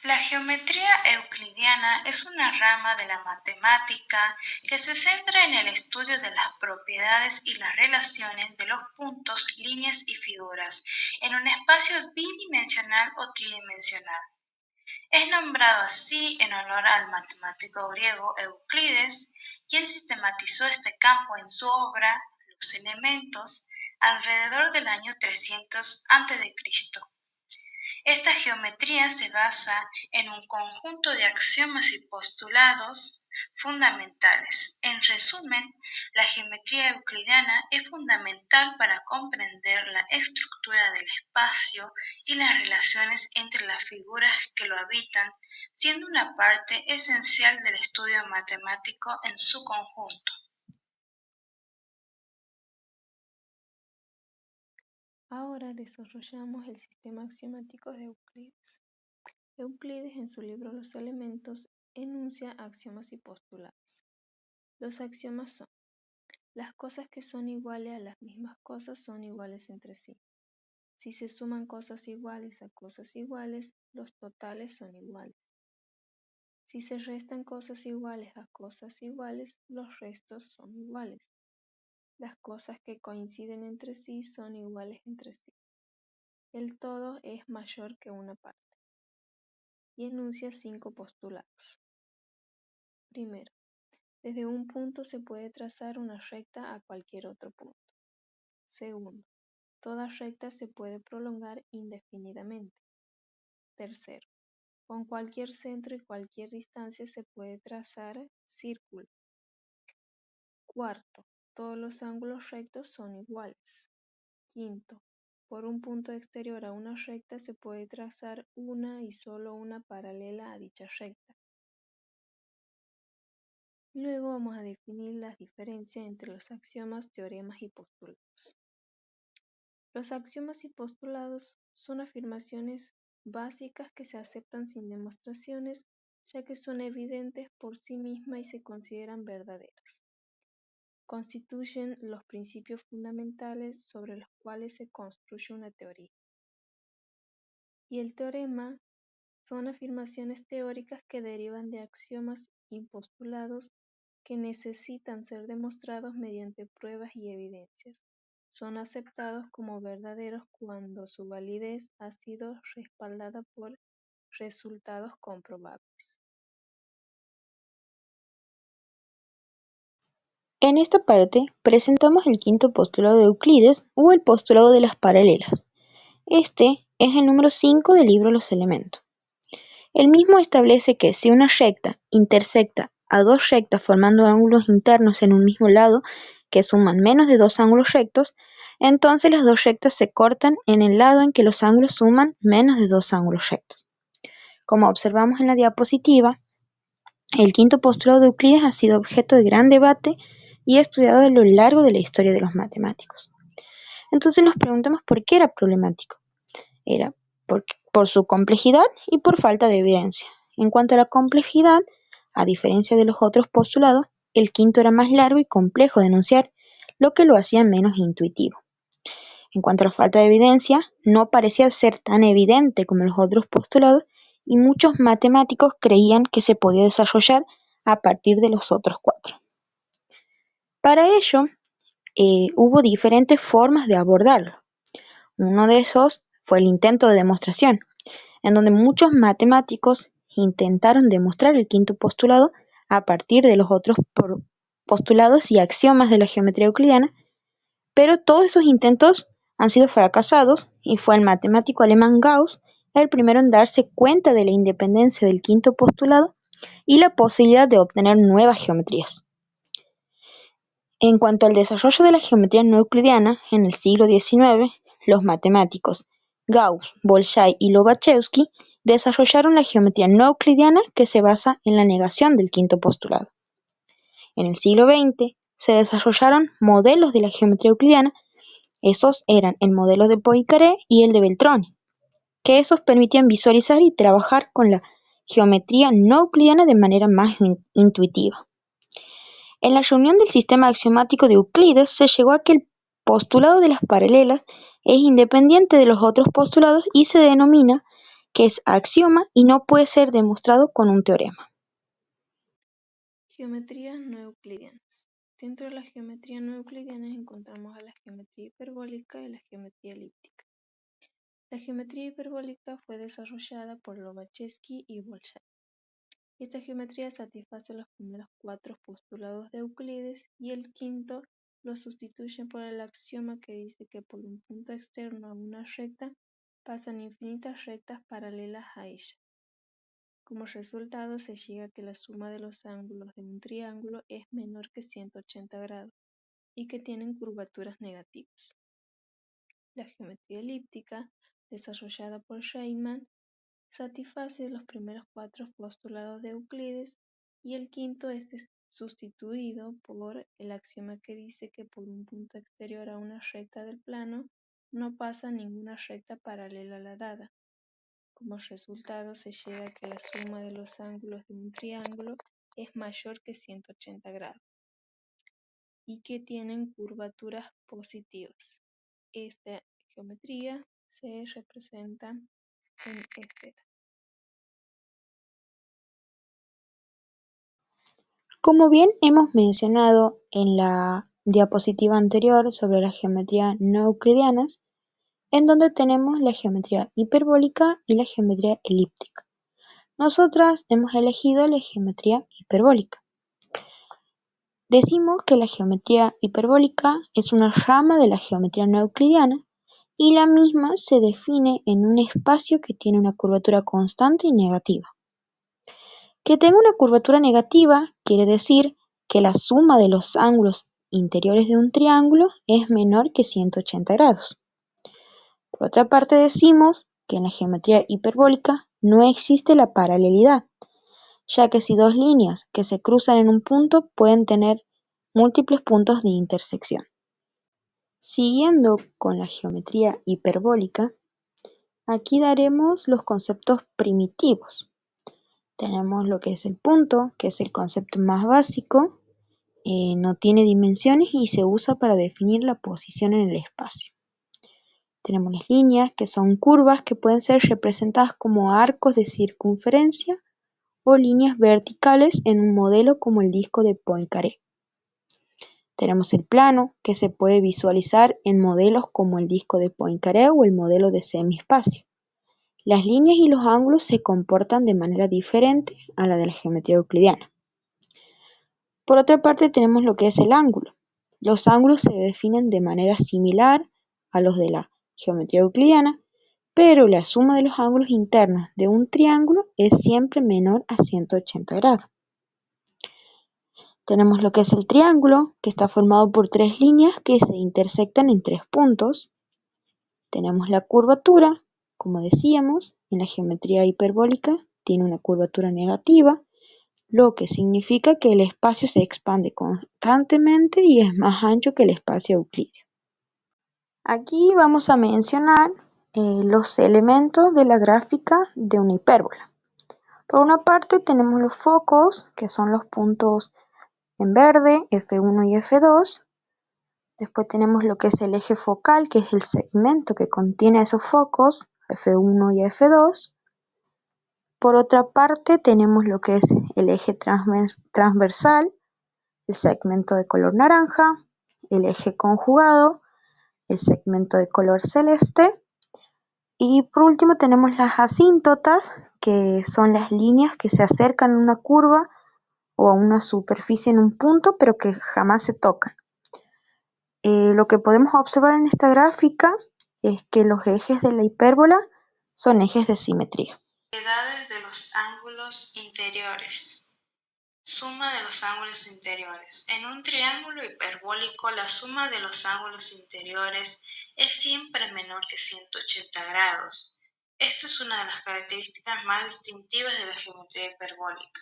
La geometría euclidiana es una rama de la matemática que se centra en el estudio de las propiedades y las relaciones de los puntos, líneas y figuras en un espacio bidimensional o tridimensional. Es nombrado así en honor al matemático griego Euclides, quien sistematizó este campo en su obra Los Elementos alrededor del año 300 a.C. Esta geometría se basa en un conjunto de axiomas y postulados fundamentales. En resumen, la geometría euclidiana es fundamental para comprender la estructura del espacio y las relaciones entre las figuras que lo habitan, siendo una parte esencial del estudio matemático en su conjunto. Ahora desarrollamos el sistema axiomático de Euclides. Euclides en su libro Los Elementos enuncia axiomas y postulados. Los axiomas son: las cosas que son iguales a las mismas cosas son iguales entre sí. Si se suman cosas iguales a cosas iguales, los totales son iguales. Si se restan cosas iguales a cosas iguales, los restos son iguales. Las cosas que coinciden entre sí son iguales entre sí. El todo es mayor que una parte. Y enuncia 5 postulados. Primero, desde un punto se puede trazar una recta a cualquier otro punto. Segundo, toda recta se puede prolongar indefinidamente. Tercero, con cualquier centro y cualquier distancia se puede trazar círculo. Cuarto, todos los ángulos rectos son iguales. Quinto, por un punto exterior a una recta se puede trazar una y solo una paralela a dicha recta. Luego vamos a definir las diferencias entre los axiomas, teoremas y postulados. Los axiomas y postulados son afirmaciones básicas que se aceptan sin demostraciones, ya que son evidentes por sí mismas y se consideran verdaderas. Constituyen los principios fundamentales sobre los cuales se construye una teoría. Y el teorema son afirmaciones teóricas que derivan de axiomas y postulados que necesitan ser demostrados mediante pruebas y evidencias. Son aceptados como verdaderos cuando su validez ha sido respaldada por resultados comprobables. En esta parte presentamos el quinto postulado de Euclides o el postulado de las paralelas. Este es el número 5 del libro Los Elementos. El mismo establece que si una recta intersecta a dos rectas formando ángulos internos en un mismo lado que suman menos de dos ángulos rectos, entonces las dos rectas se cortan en el lado en que los ángulos suman menos de dos ángulos rectos. Como observamos en la diapositiva, el quinto postulado de Euclides ha sido objeto de gran debate y estudiado a lo largo de la historia de los matemáticos. Entonces nos preguntamos por qué era problemático. Era por su complejidad y por falta de evidencia. En cuanto a la complejidad, a diferencia de los otros postulados, el quinto era más largo y complejo de enunciar, lo que lo hacía menos intuitivo. En cuanto a la falta de evidencia, no parecía ser tan evidente como los otros postulados y muchos matemáticos creían que se podía desarrollar a partir de los otros 4. Para ello, hubo diferentes formas de abordarlo. Uno de esos fue el intento de demostración, en donde muchos matemáticos intentaron demostrar el quinto postulado a partir de los otros postulados y axiomas de la geometría euclidiana, pero todos esos intentos han sido fracasados y fue el matemático alemán Gauss el primero en darse cuenta de la independencia del quinto postulado y la posibilidad de obtener nuevas geometrías. En cuanto al desarrollo de la geometría no euclidiana, en el siglo XIX, los matemáticos Gauss, Bolzhai y Lobachevsky desarrollaron la geometría no euclidiana que se basa en la negación del quinto postulado. En el siglo XX se desarrollaron modelos de la geometría euclidiana, esos eran el modelo de Poincaré y el de Beltroni, que esos permitían visualizar y trabajar con la geometría no euclidiana de manera más intuitiva. En la reunión del sistema axiomático de Euclides se llegó a que el postulado de las paralelas es independiente de los otros postulados y se denomina que es axioma y no puede ser demostrado con un teorema. Geometrías no euclidianas. Dentro de la geometría no euclidiana encontramos a la geometría hiperbólica y la geometría elíptica. La geometría hiperbólica fue desarrollada por Lobachevsky y Bolzano. Esta geometría satisface los primeros 4 postulados de Euclides y el quinto lo sustituye por el axioma que dice que por un punto externo a una recta pasan infinitas rectas paralelas a ella. Como resultado se llega a que la suma de los ángulos de un triángulo es menor que 180 grados y que tienen curvaturas negativas. La geometría elíptica, desarrollada por Riemann, satisface los primeros 4 postulados de Euclides y el quinto es sustituido por el axioma que dice que por un punto exterior a una recta del plano no pasa ninguna recta paralela a la dada. Como resultado se llega a que la suma de los ángulos de un triángulo es mayor que 180 grados y que tienen curvaturas positivas. Esta geometría se representa en esfera. Como bien hemos mencionado en la diapositiva anterior sobre las geometrías no euclidianas, en donde tenemos la geometría hiperbólica y la geometría elíptica. Nosotras hemos elegido la geometría hiperbólica. Decimos que la geometría hiperbólica es una rama de la geometría no euclidiana y la misma se define en un espacio que tiene una curvatura constante y negativa. Que tenga una curvatura negativa quiere decir que la suma de los ángulos interiores de un triángulo es menor que 180 grados. Por otra parte decimos que en la geometría hiperbólica no existe la paralelidad, ya que si dos líneas que se cruzan en un punto pueden tener múltiples puntos de intersección. Siguiendo con la geometría hiperbólica, aquí daremos los conceptos primitivos. Tenemos lo que es el punto, que es el concepto más básico, no tiene dimensiones y se usa para definir la posición en el espacio. Tenemos las líneas, que son curvas que pueden ser representadas como arcos de circunferencia o líneas verticales en un modelo como el disco de Poincaré. Tenemos el plano, que se puede visualizar en modelos como el disco de Poincaré o el modelo de semiespacio. Las líneas y los ángulos se comportan de manera diferente a la de la geometría euclidiana. Por otra parte tenemos lo que es el ángulo. Los ángulos se definen de manera similar a los de la geometría euclidiana, pero la suma de los ángulos internos de un triángulo es siempre menor a 180 grados. Tenemos lo que es el triángulo, que está formado por 3 líneas que se intersectan en 3 puntos. Tenemos la curvatura, como decíamos, en la geometría hiperbólica tiene una curvatura negativa, lo que significa que el espacio se expande constantemente y es más ancho que el espacio euclídeo. Aquí vamos a mencionar los elementos de la gráfica de una hipérbola. Por una parte tenemos los focos, que son los puntos en verde, F1 y F2. Después tenemos lo que es el eje focal, que es el segmento que contiene esos focos, F1 y F2. Por otra parte tenemos lo que es el eje transversal, el segmento de color naranja, el eje conjugado, el segmento de color celeste. Y por último tenemos las asíntotas, que son las líneas que se acercan a una curva o a una superficie en un punto, pero que jamás se tocan. Lo que podemos observar en esta gráfica es que los ejes de la hipérbola son ejes de simetría. Propiedades de los ángulos interiores. Suma de los ángulos interiores. En un triángulo hiperbólico, la suma de los ángulos interiores es siempre menor que 180 grados. Esto es una de las características más distintivas de la geometría hiperbólica.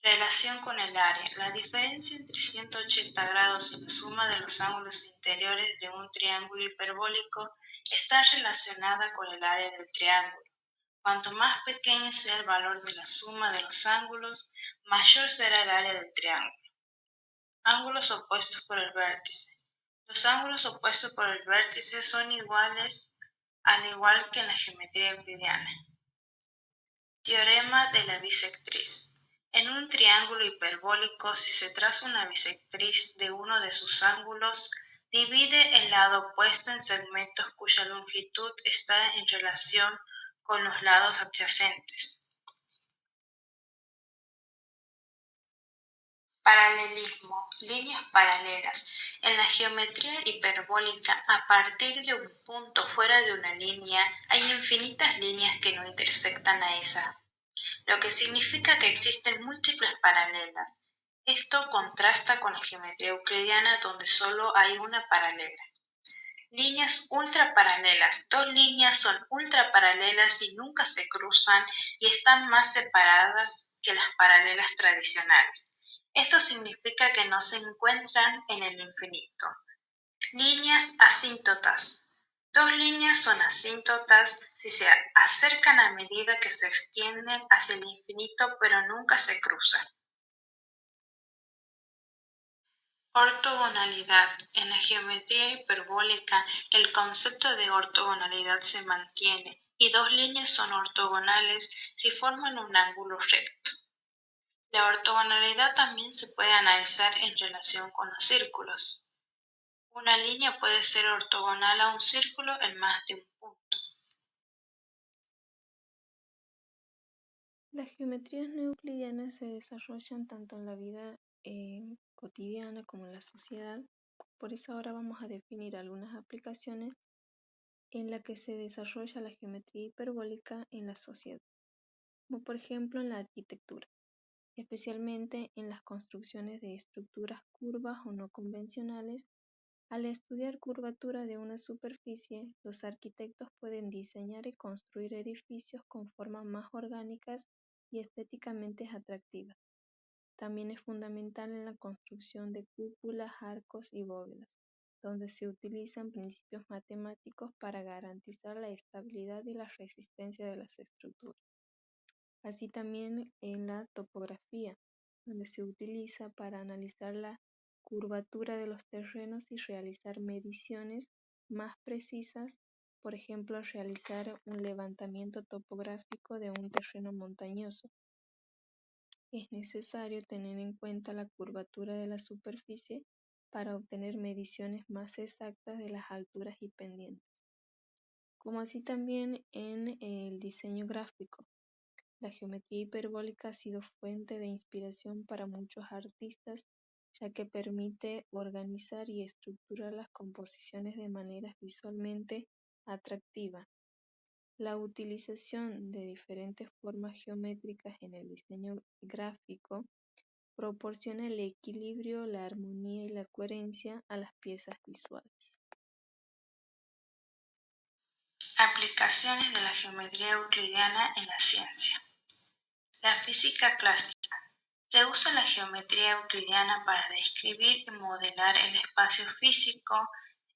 Relación con el área. La diferencia entre 180 grados y la suma de los ángulos interiores de un triángulo hiperbólico está relacionada con el área del triángulo. Cuanto más pequeño sea el valor de la suma de los ángulos, mayor será el área del triángulo. Ángulos opuestos por el vértice. Los ángulos opuestos por el vértice son iguales al igual que en la geometría euclidiana. Teorema de la bisectriz. En un triángulo hiperbólico, si se traza una bisectriz de uno de sus ángulos, divide el lado opuesto en segmentos cuya longitud está en relación con los lados adyacentes. Paralelismo, líneas paralelas. En la geometría hiperbólica, a partir de un punto fuera de una línea, hay infinitas líneas que no intersectan a esa, lo que significa que existen múltiples paralelas. Esto contrasta con la geometría euclidiana, donde solo hay una paralela. Líneas ultraparalelas. Dos líneas son ultraparalelas y nunca se cruzan y están más separadas que las paralelas tradicionales. Esto significa que no se encuentran en el infinito. Líneas asíntotas. Dos líneas son asíntotas si se acercan a medida que se extienden hacia el infinito, pero nunca se cruzan. Ortogonalidad. En la geometría hiperbólica, el concepto de ortogonalidad se mantiene y dos líneas son ortogonales si forman un ángulo recto. La ortogonalidad también se puede analizar en relación con los círculos. Una línea puede ser ortogonal a un círculo en más de un punto. Las geometrías no euclidianas se desarrollan tanto en la vida cotidiana como en la sociedad. Por eso ahora vamos a definir algunas aplicaciones en las que se desarrolla la geometría hiperbólica en la sociedad, como por ejemplo en la arquitectura, especialmente en las construcciones de estructuras curvas o no convencionales. Al estudiar curvatura de una superficie, los arquitectos pueden diseñar y construir edificios con formas más orgánicas y estéticamente atractivas. También es fundamental en la construcción de cúpulas, arcos y bóvedas, donde se utilizan principios matemáticos para garantizar la estabilidad y la resistencia de las estructuras. Así también en la topografía, donde se utiliza para analizar la curvatura de los terrenos y realizar mediciones más precisas, por ejemplo, realizar un levantamiento topográfico de un terreno montañoso. Es necesario tener en cuenta la curvatura de la superficie para obtener mediciones más exactas de las alturas y pendientes. Como así también en el diseño gráfico. La geometría hiperbólica ha sido fuente de inspiración para muchos artistas, ya que permite organizar y estructurar las composiciones de manera visualmente atractiva. La utilización de diferentes formas geométricas en el diseño gráfico proporciona el equilibrio, la armonía y la coherencia a las piezas visuales. Aplicaciones de la geometría euclidiana en la ciencia. La física clásica. Se usa la geometría euclidiana para describir y modelar el espacio físico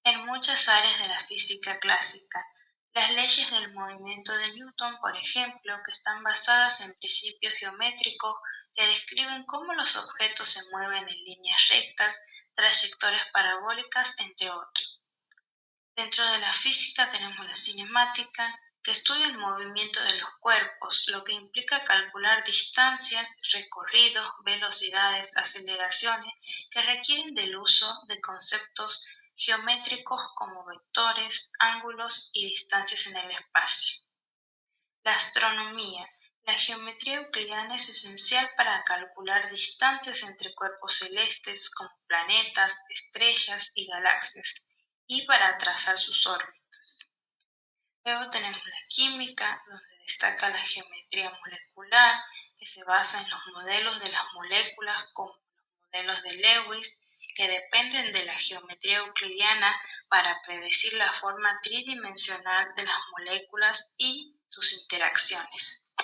en muchas áreas de la física clásica. Las leyes del movimiento de Newton, por ejemplo, que están basadas en principios geométricos que describen cómo los objetos se mueven en líneas rectas, trayectorias parabólicas, entre otros. Dentro de la física tenemos la cinemática, que estudia el movimiento de los cuerpos, lo que implica calcular distancias, recorridos, velocidades, aceleraciones, que requieren del uso de conceptos geométricos como vectores, ángulos y distancias en el espacio. La astronomía. La geometría euclidiana es esencial para calcular distancias entre cuerpos celestes como planetas, estrellas y galaxias, y para trazar sus órbitas. Luego tenemos la química, donde destaca la geometría molecular, que se basa en los modelos de las moléculas como los modelos de Lewis, que dependen de la geometría euclidiana para predecir la forma tridimensional de las moléculas y sus interacciones.